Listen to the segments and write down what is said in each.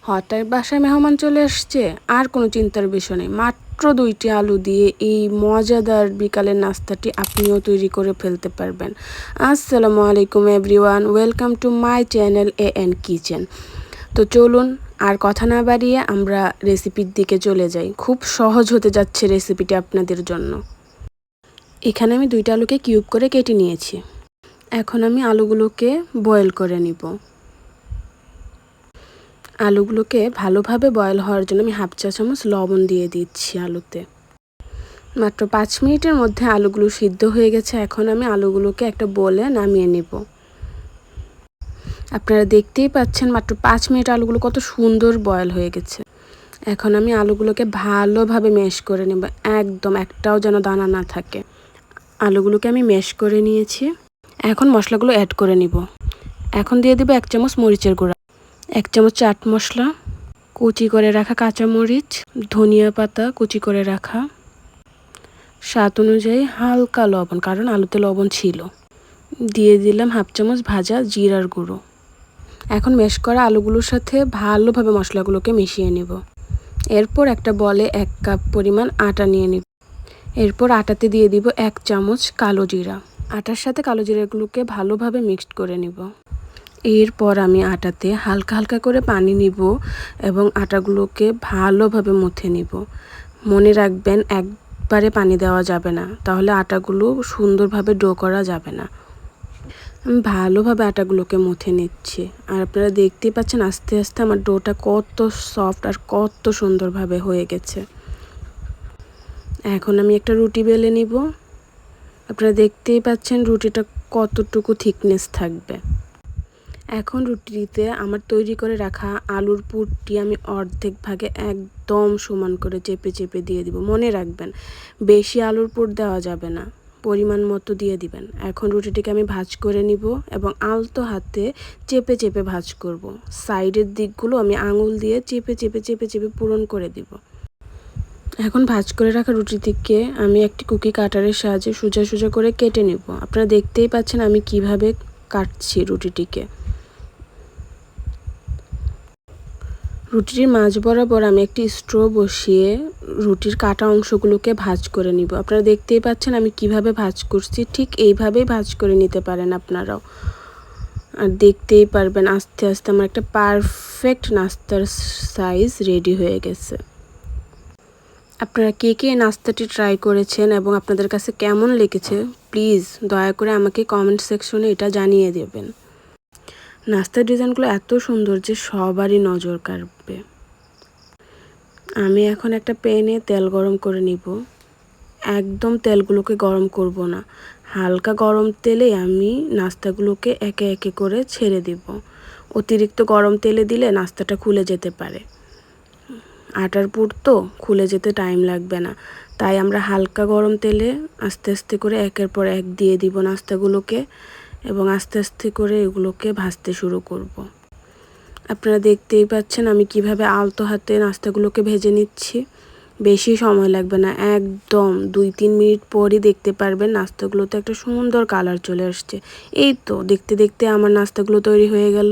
হঠাৎ বাসায় মেহমান চলে আসছে, আর কোনো চিন্তার বিষয় নেই। মাত্র 2টি আলু দিয়ে এই মজাদার বিকালের নাস্তাটি আপনিও তৈরি করে ফেলতে পারবেন। আসসালামু আলাইকুম everyone, welcome to my channel AN kitchen. তো চলুন আর কথা না বাড়িয়ে আমরা রেসিপির দিকে চলে যাই। খুব সহজ হতে যাচ্ছে রেসিপিটি আপনাদের জন্য। এখানে আমি 2টা আলুকে কিউব করে কেটে নিয়েছি। এখন আমি আলুগুলোকে বয়েল করে নিব। আলুগুলোকে ভালোভাবে বয়েল হওয়ার জন্য আমি 1/2 চা চামচ লবণ দিয়ে দিচ্ছি আলুতে। মাত্র 5 মিনিটের মধ্যে আলুগুলো সিদ্ধ হয়ে গেছে। এখন আমি আলুগুলোকে একটা বোলে নামিয়ে নেব। আপনারা দেখতেই পাচ্ছেন মাত্র 5 মিনিট আলুগুলো কত সুন্দর বয়েল হয়ে গেছে। এখন আমি আলুগুলোকে ভালোভাবে ম্যাশ করে নেব, একদম একটাও যেন দানা না থাকে। আলুগুলোকে আমি ম্যাশ করে নিয়েছি। এখন মশলাগুলো অ্যাড করে নিব। এখন দিয়ে দেব 1 চামচ মরিচের গুঁড়া, 1 চামচ চাট মশলা, কুচি করে রাখা কাঁচামরিচ, ধনিয়া পাতা কুচি করে রাখা, স্বাদ অনুযায়ী হালকা লবণ, কারণ আলুতে লবণ ছিল। দিয়ে দিলাম 1/2 চামচ ভাজা জিরার গুঁড়ো। এখন ম্যাশ করা আলুগুলোর সাথে ভালোভাবে মশলাগুলোকে মিশিয়ে নেব। এরপর একটা বলে 1 কাপ পরিমাণ আটা নিয়ে নিব। এরপর আটাতে দিয়ে দিব 1 চামচ কালো জিরা। আটার সাথে কালো জিরাগুলোকে ভালোভাবে মিক্সড করে নিব। এরপর আমি আটাতে হালকা হালকা করে পানি নিব এবং আটাগুলোকে ভালোভাবে মথে নিব। মনে রাখবেন, একবারে পানি দেওয়া যাবে না, তাহলে আটাগুলো সুন্দরভাবে ডো করা যাবে না। আমি ভালোভাবে আটাগুলোকে মথে নিচ্ছি, আর আপনারা দেখতেই পাচ্ছেন আস্তে আস্তে আমার ডোটা কত সফট আর কত সুন্দরভাবে হয়ে গেছে। এখন আমি একটা রুটি বেলে নিব। আপনারা দেখতেই পাচ্ছেন রুটিটা কতটুকু থিকনেস থাকবে। এখন রুটিতে আমার তৈরি করে রাখা আলুর পুরটি আমি অর্ধেক ভাগে একদম সমান করে চেপে চেপে দিয়ে দিব। মনে রাখবেন, বেশি আলুর পুর দেওয়া যাবে না, পরিমাণ মতো দিয়ে দিবেন। এখন রুটিটিকে আমি ভাঁজ করে নিব এবং আলতো হাতে চেপে চেপে ভাঁজ করব। সাইডের দিকগুলো আমি আঙুল দিয়ে চেপে চেপে চেপে চেপে পূরণ করে দিব। এখন ভাঁজ করে রাখা রুটিটিকে আমি একটি কুকি কাটারের সাহায্যে সোজা সোজা করে কেটে নেব। আপনারা দেখতেই পাচ্ছেন আমি কিভাবে কাটছি রুটিটিকে। রুটির মাঝ বরাবর আমি একটি স্ট্র বসিয়ে রুটির কাটা অংশগুলোকে ভাঁজ করে নিব। আপনারা দেখতেই পাচ্ছেন আমি কিভাবে ভাঁজ করছি, ঠিক এইভাবেই ভাঁজ করে নিতে পারেন আপনারাও। আর দেখতেই পারবেন আস্তে আস্তে আমার একটা পারফেক্ট নাস্তার সাইজ রেডি হয়ে গেছে। আপনারা কে কে নাস্তাটি ট্রাই করেছেন এবং আপনাদের কাছে কেমন লেগেছে, প্লিজ দয়া করে আমাকে কমেন্ট সেকশনে এটা জানিয়ে দেবেন। নাস্তার ডিজাইনগুলো এত সুন্দর যে সবারই নজর কাড়বে। আমি এখন একটা প্যানে তেল গরম করে নিব। একদম তেলগুলোকে গরম করব না, হালকা গরম তেলে আমি নাস্তাগুলোকে একে একে করে ছেড়ে দিব। অতিরিক্ত গরম তেলে দিলে নাস্তাটা খুলে যেতে পারে। আটার পুর তো খুলে যেতে টাইম লাগবে না, তাই আমরা হালকা গরম তেলে আস্তে আস্তে করে একের পর এক দিয়ে দিব নাস্তাগুলোকে এবং আস্তে আস্তে করে এগুলোকে ভাজতে শুরু করব। আপনারা দেখতেই পাচ্ছেন আমি কিভাবে আলতো হাতে নাস্তাগুলোকে ভেজে নিচ্ছি। বেশি সময় লাগবে না, একদম 2-3 মিনিট পরই দেখতে পারবেন নাস্তাগুলোতে একটা সুন্দর কালার চলে আসছে। এই তো দেখতে দেখতে আমার নাস্তাগুলো তৈরি হয়ে গেল।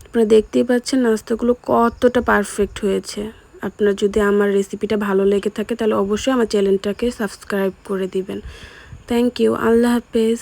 আপনারা দেখতেই পাচ্ছেন নাস্তাগুলো কতটা পারফেক্ট হয়েছে। আপনার যদি আমার রেসিপিটা ভালো লেগে থাকে তাহলে অবশ্যই আমার চ্যানেলটাকে সাবস্ক্রাইব করে দিবেন। Thank you. আল্লাহ হাফেজ।